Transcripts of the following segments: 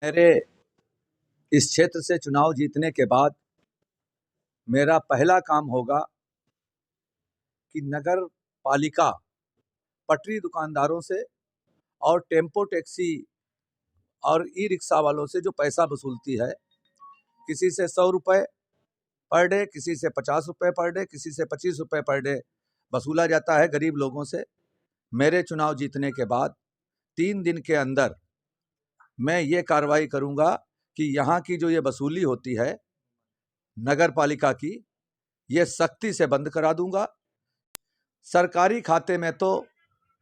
मेरे इस क्षेत्र से चुनाव जीतने के बाद मेरा पहला काम होगा कि नगर पालिका पटरी दुकानदारों से और टेम्पो टैक्सी और ई रिक्शा वालों से जो पैसा वसूलती है, किसी से 100 रुपये पर डे, किसी से 50 रुपये पर डे, किसी से 25 रुपये पर डे वसूला जाता है गरीब लोगों से। मेरे चुनाव जीतने के बाद 3 दिन के अंदर मैं ये कार्रवाई करूँगा कि यहाँ की जो ये वसूली होती है नगर पालिका की, ये सख्ती से बंद करा दूंगा। सरकारी खाते में तो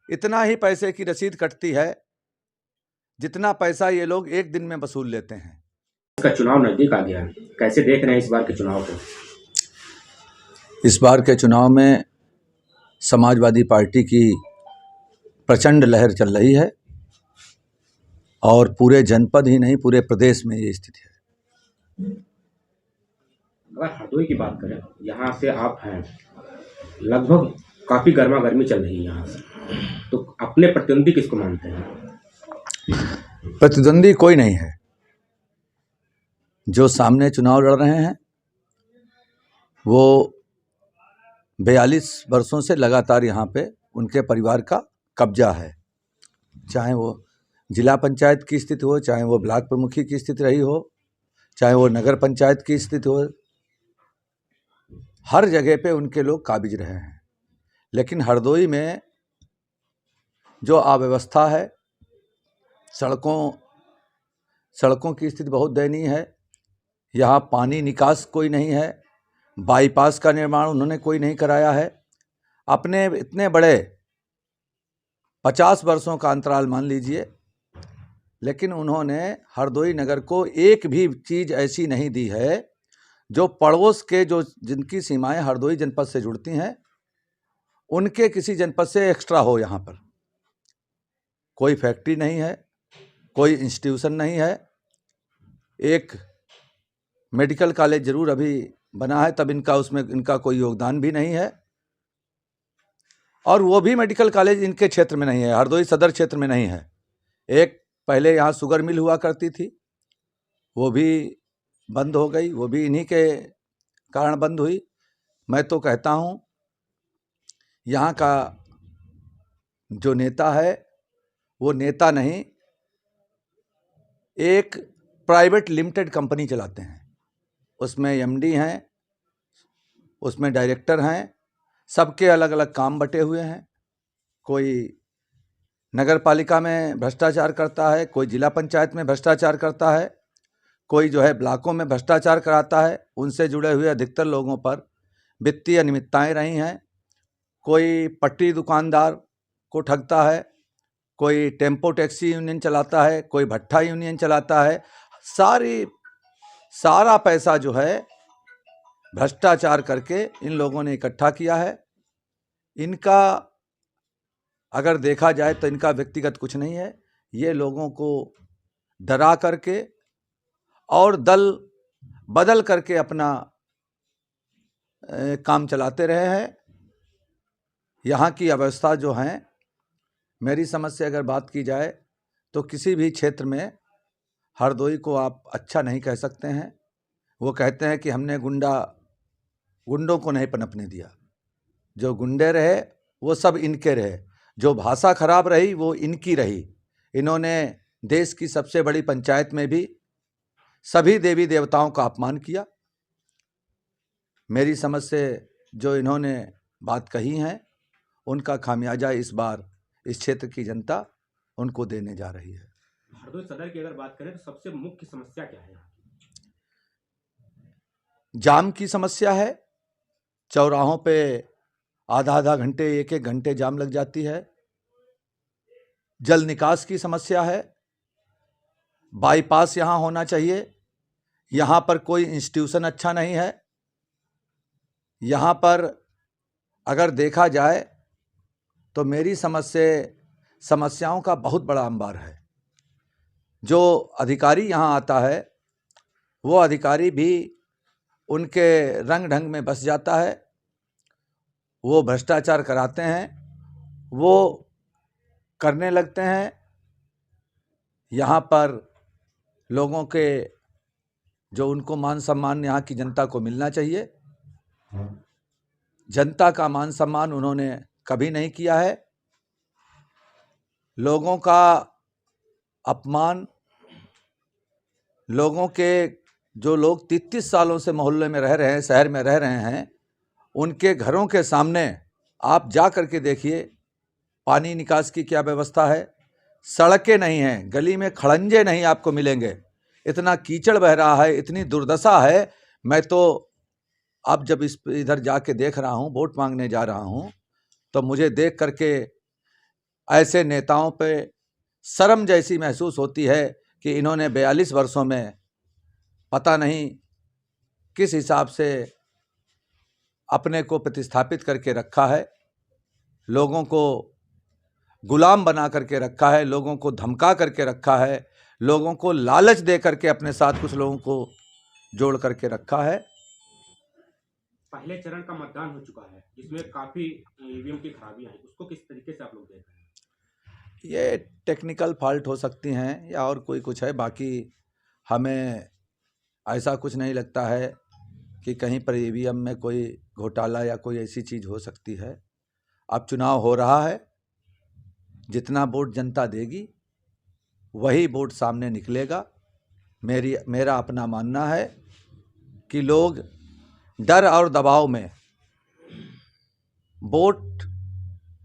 इतना ही पैसे की रसीद कटती है जितना पैसा ये लोग एक दिन में वसूल लेते हैं। इसका चुनाव नजदीक आ गया है, कैसे देख रहे हैं इस बार के चुनाव को? इस बार के चुनाव में समाजवादी पार्टी की प्रचंड लहर चल रही है और पूरे जनपद ही नहीं, पूरे प्रदेश में ये स्थिति है। अगर हरदोई की बात करें, यहाँ से आप हैं, लगभग काफी गर्मा गर्मी चल रही है यहाँ से, तो अपने प्रतिद्वंदी किसको मानते हैं? प्रतिद्वंदी कोई नहीं है। जो सामने चुनाव लड़ रहे हैं वो 42 वर्षों से लगातार यहाँ पे उनके परिवार का कब्जा है। चाहे वो जिला पंचायत की स्थिति हो, चाहे वो ब्लॉक प्रमुखी की स्थिति रही हो, चाहे वो नगर पंचायत की स्थिति हो, हर जगह पे उनके लोग काबिज रहे हैं। लेकिन हरदोई में जो अव्यवस्था है, सड़कों की स्थिति बहुत दयनीय है। यहाँ पानी निकास कोई नहीं है, बाईपास का निर्माण उन्होंने कोई नहीं कराया है। अपने इतने बड़े 50 वर्षों का अंतराल मान लीजिए, लेकिन उन्होंने हरदोई नगर को एक भी चीज़ ऐसी नहीं दी है जो पड़ोस के जिनकी सीमाएं हरदोई जनपद से जुड़ती हैं उनके किसी जनपद से एक्स्ट्रा हो। यहाँ पर कोई फैक्ट्री नहीं है, कोई इंस्टीट्यूशन नहीं है। एक मेडिकल कॉलेज जरूर अभी बना है, तब उसमें इनका कोई योगदान भी नहीं है, और वो भी मेडिकल कॉलेज इनके क्षेत्र में नहीं है, हरदोई सदर क्षेत्र में नहीं है। एक पहले यहाँ शुगर मिल हुआ करती थी, वो भी बंद हो गई, वो भी इन्हीं के कारण बंद हुई। मैं तो कहता हूँ यहाँ का जो नेता है वो नेता नहीं, एक प्राइवेट लिमिटेड कंपनी चलाते हैं। उसमें एमडी हैं, उसमें डायरेक्टर हैं, सबके अलग अलग काम बटे हुए हैं। कोई नगर पालिका में भ्रष्टाचार करता है, कोई जिला पंचायत में भ्रष्टाचार करता है, कोई जो है ब्लॉकों में भ्रष्टाचार कराता है। उनसे जुड़े हुए अधिकतर लोगों पर वित्तीय अनियमितताएं रही हैं। कोई पट्टी दुकानदार को ठगता है, कोई टेम्पो टैक्सी यूनियन चलाता है, कोई भट्ठा यूनियन चलाता है। सारा पैसा जो है भ्रष्टाचार करके इन लोगों ने इकट्ठा किया है। इनका अगर देखा जाए तो इनका व्यक्तिगत कुछ नहीं है, ये लोगों को डरा करके और दल बदल करके अपना काम चलाते रहे हैं। यहाँ की अवस्था जो है, मेरी समझ से अगर बात की जाए तो किसी भी क्षेत्र में हरदोई को आप अच्छा नहीं कह सकते हैं। वो कहते हैं कि हमने गुंडों को नहीं पनपने दिया। जो गुंडे रहे वो सब इनके रहे, जो भाषा खराब रही वो इनकी रही। इन्होंने देश की सबसे बड़ी पंचायत में भी सभी देवी देवताओं का अपमान किया। मेरी समझ से जो इन्होंने बात कही है उनका खामियाजा इस बार इस क्षेत्र की जनता उनको देने जा रही है। हरदोई सदर की अगर बात करें तो सबसे मुख्य समस्या क्या है यहाँ की? जाम की समस्या है। चौराहों पे आधा घंटे, एक घंटे जाम लग जाती है। जल निकास की समस्या है। बाईपास यहाँ होना चाहिए। यहाँ पर कोई इंस्टीट्यूशन अच्छा नहीं है। यहाँ पर अगर देखा जाए तो मेरी समझ से समस्याओं का बहुत बड़ा अंबार है। जो अधिकारी यहाँ आता है वो अधिकारी भी उनके रंग ढंग में बस जाता है। वो भ्रष्टाचार कराते हैं, वो करने लगते हैं। यहाँ पर लोगों के जो उनको मान सम्मान यहाँ की जनता को मिलना चाहिए, जनता का मान सम्मान उन्होंने कभी नहीं किया है। लोगों का अपमान, लोगों के जो लोग 33 सालों से मोहल्ले में रह रहे हैं, शहर में रह रहे हैं, उनके घरों के सामने आप जा कर के देखिए पानी निकास की क्या व्यवस्था है। सड़कें नहीं हैं, गली में खड़ंजे नहीं आपको मिलेंगे, इतना कीचड़ बह रहा है, इतनी दुर्दशा है। मैं तो अब जब इधर जाके देख रहा हूँ, वोट मांगने जा रहा हूँ, तो मुझे देख करके ऐसे नेताओं पे शर्म जैसी महसूस होती है कि इन्होंने 42 वर्षों में पता नहीं किस हिसाब से अपने को प्रतिस्थापित करके रखा है, लोगों को गुलाम बना करके रखा है, लोगों को धमका करके रखा है, लोगों को लालच दे करके अपने साथ कुछ लोगों को जोड़ करके रखा है। पहले चरण का मतदान हो चुका है जिसमें काफी ईवीएम की खराबी आई, उसको किस तरीके से आप लोग देख रहे हैं? ये टेक्निकल फॉल्ट हो सकती हैं या और कोई कुछ है, बाकी हमें ऐसा कुछ नहीं लगता है कि कहीं पर ईवीएम में कोई घोटाला या कोई ऐसी चीज़ हो सकती है। अब चुनाव हो रहा है, जितना वोट जनता देगी वही वोट सामने निकलेगा। मेरा अपना मानना है कि लोग डर और दबाव में वोट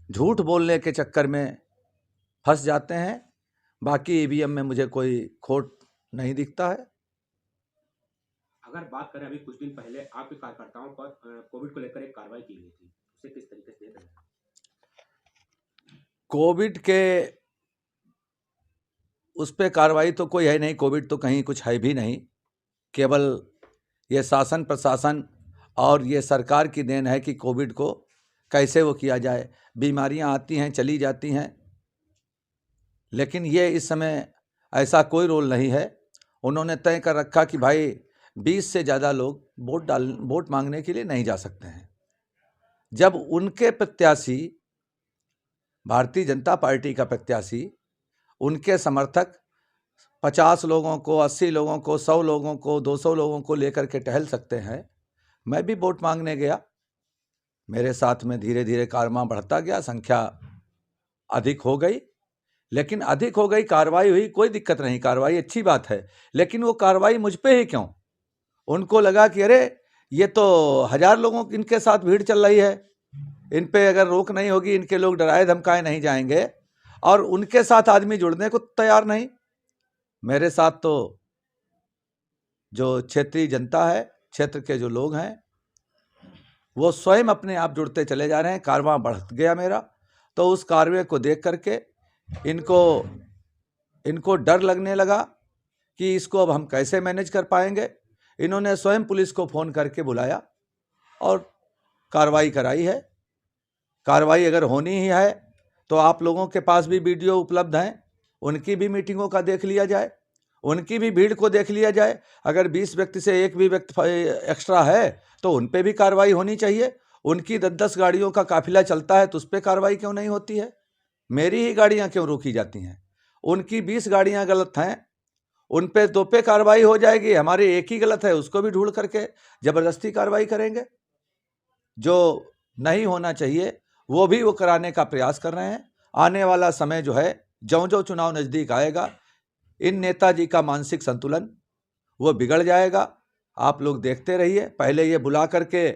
झूठ बोलने के चक्कर में फंस जाते हैं। बाकी ईवीएम में मुझे कोई खोट नहीं दिखता है। अगर बात करें, अभी कुछ दिन पहले आपके कार्यकर्ताओं पर कोविड को लेकर एक कार्रवाई की गई थी, उसे किस तरीके से देख रहे हैं? कोविड के उस पर कार्रवाई तो कोई है नहीं, कोविड तो कहीं कुछ है भी नहीं, केवल ये शासन प्रशासन और ये सरकार की देन है कि कोविड को कैसे वो किया जाए। बीमारियां आती हैं चली जाती हैं, लेकिन ये इस समय ऐसा कोई रोल नहीं है। उन्होंने तय कर रखा कि भाई 20 से ज़्यादा लोग वोट मांगने के लिए नहीं जा सकते हैं। जब उनके प्रत्याशी, भारतीय जनता पार्टी का प्रत्याशी, उनके समर्थक 50 लोगों को, 80 लोगों को, 100 लोगों को, 200 लोगों को लेकर के टहल सकते हैं। मैं भी वोट मांगने गया, मेरे साथ में धीरे धीरे कारवां बढ़ता गया, संख्या अधिक हो गई। लेकिन अधिक हो गई, कार्रवाई हुई, कोई दिक्कत नहीं, कार्रवाई अच्छी बात है, लेकिन वो कार्रवाई मुझ पे ही क्यों? उनको लगा कि अरे ये तो 1000 लोगों इनके साथ भीड़ चल रही है, इन पे अगर रोक नहीं होगी, इनके लोग डराए धमकाए नहीं जाएंगे, और उनके साथ आदमी जुड़ने को तैयार नहीं। मेरे साथ तो जो क्षेत्रीय जनता है, क्षेत्र के जो लोग हैं, वो स्वयं अपने आप जुड़ते चले जा रहे हैं। कारवां बढ़ गया मेरा, तो उस कारवे को देख करके इनको डर लगने लगा कि इसको अब हम कैसे मैनेज कर पाएंगे। इन्होंने स्वयं पुलिस को फ़ोन करके बुलाया और कार्रवाई कराई है। कार्रवाई अगर होनी ही है तो आप लोगों के पास भी वीडियो उपलब्ध हैं, उनकी भी मीटिंगों का देख लिया जाए, उनकी भी भीड़ को देख लिया जाए। अगर 20 व्यक्ति से एक भी व्यक्ति एक्स्ट्रा है तो उन पे भी कार्रवाई होनी चाहिए। उनकी 10-10 गाड़ियों का काफिला चलता है तो उस पर कार्रवाई क्यों नहीं होती है? मेरी ही गाड़ियां क्यों रोकी जाती हैं? उनकी 20 गाड़ियां गलत हैं, उन पे 2 पे कार्रवाई हो जाएगी, हमारी एक ही गलत है, उसको भी ढूंढ करके ज़बरदस्ती कार्रवाई करेंगे। जो नहीं होना चाहिए वो भी वो कराने का प्रयास कर रहे हैं। आने वाला समय जो है, ज्यों-ज्यों चुनाव नज़दीक आएगा, इन नेताजी का मानसिक संतुलन वो बिगड़ जाएगा। आप लोग देखते रहिए। पहले ये बुला करके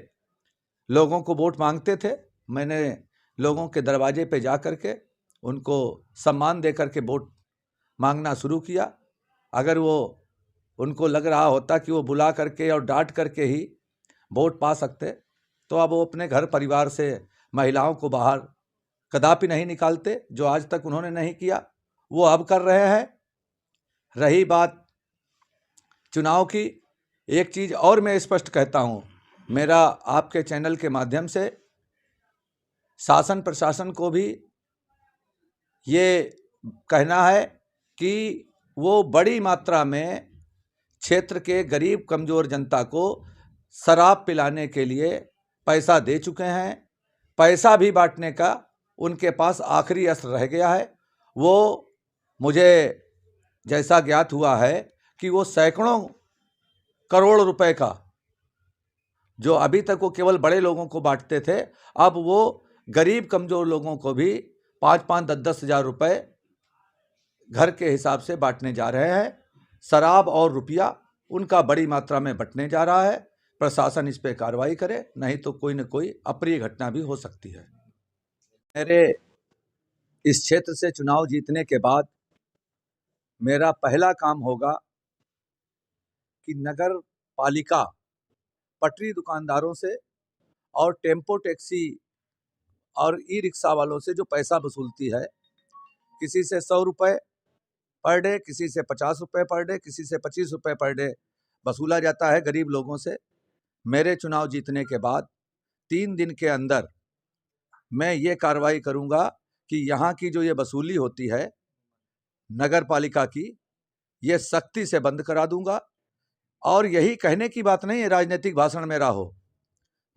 लोगों को वोट मांगते थे, मैंने लोगों के दरवाजे पे जा करके उनको सम्मान दे करके वोट मांगना शुरू किया। अगर वो उनको लग रहा होता कि वो बुला करके और डांट करके ही वोट पा सकते, तो अब वो अपने घर परिवार से महिलाओं को बाहर कदापि नहीं निकालते। जो आज तक उन्होंने नहीं किया वो अब कर रहे हैं। रही बात चुनाव की, एक चीज़ और मैं स्पष्ट कहता हूँ, मेरा आपके चैनल के माध्यम से शासन प्रशासन को भी ये कहना है कि वो बड़ी मात्रा में क्षेत्र के गरीब कमज़ोर जनता को शराब पिलाने के लिए पैसा दे चुके हैं। पैसा भी बांटने का उनके पास आखिरी अस्त्र रह गया है। वो मुझे जैसा ज्ञात हुआ है कि वो सैकड़ों करोड़ रुपए का जो अभी तक वो केवल बड़े लोगों को बांटते थे, अब वो गरीब कमजोर लोगों को भी 5-5, 10-10 हज़ार रुपए घर के हिसाब से बांटने जा रहे हैं। शराब और रुपया उनका बड़ी मात्रा में बंटने जा रहा है। प्रशासन इस पे कार्रवाई करे, नहीं तो कोई न कोई अप्रिय घटना भी हो सकती है। मेरे इस क्षेत्र से चुनाव जीतने के बाद मेरा पहला काम होगा कि नगर पालिका पटरी दुकानदारों से और टेम्पो टैक्सी और ई रिक्शा वालों से जो पैसा वसूलती है, किसी से 100 रुपये पर डे, किसी से 50 रुपये पर डे, किसी से 25 रुपये पर डे वसूला जाता है गरीब लोगों से। मेरे चुनाव जीतने के बाद 3 दिन के अंदर मैं ये कार्रवाई करूँगा कि यहाँ की जो ये वसूली होती है नगर पालिका की, ये सख्ती से बंद करा दूंगा। और यही कहने की बात नहीं है राजनीतिक भाषण मेरा हो।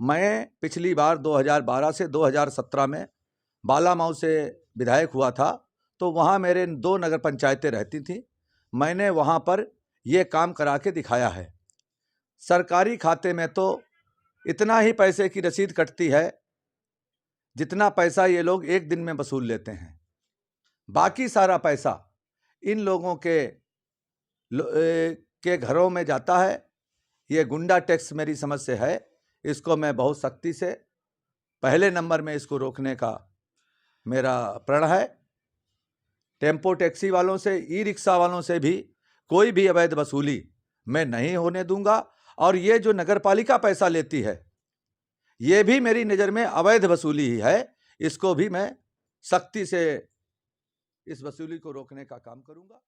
मैं पिछली बार 2012 से 2017 में बालामाऊ से विधायक हुआ था, तो वहाँ मेरे 2 नगर पंचायतें रहती थीं। मैंने वहाँ पर ये काम करा के दिखाया है। सरकारी खाते में तो इतना ही पैसे की रसीद कटती है जितना पैसा ये लोग एक दिन में वसूल लेते हैं। बाकी सारा पैसा इन लोगों के घरों में जाता है। ये गुंडा टैक्स मेरी समझ से है, इसको मैं बहुत सख्ती से पहले नंबर में इसको रोकने का मेरा प्रण है। टेम्पो टैक्सी वालों से, ई रिक्शा वालों से भी कोई भी अवैध वसूली मैं नहीं होने दूंगा। और ये जो नगर पालिका पैसा लेती है, ये भी मेरी नज़र में अवैध वसूली ही है। इसको भी मैं सख्ती से इस वसूली को रोकने का काम करूंगा।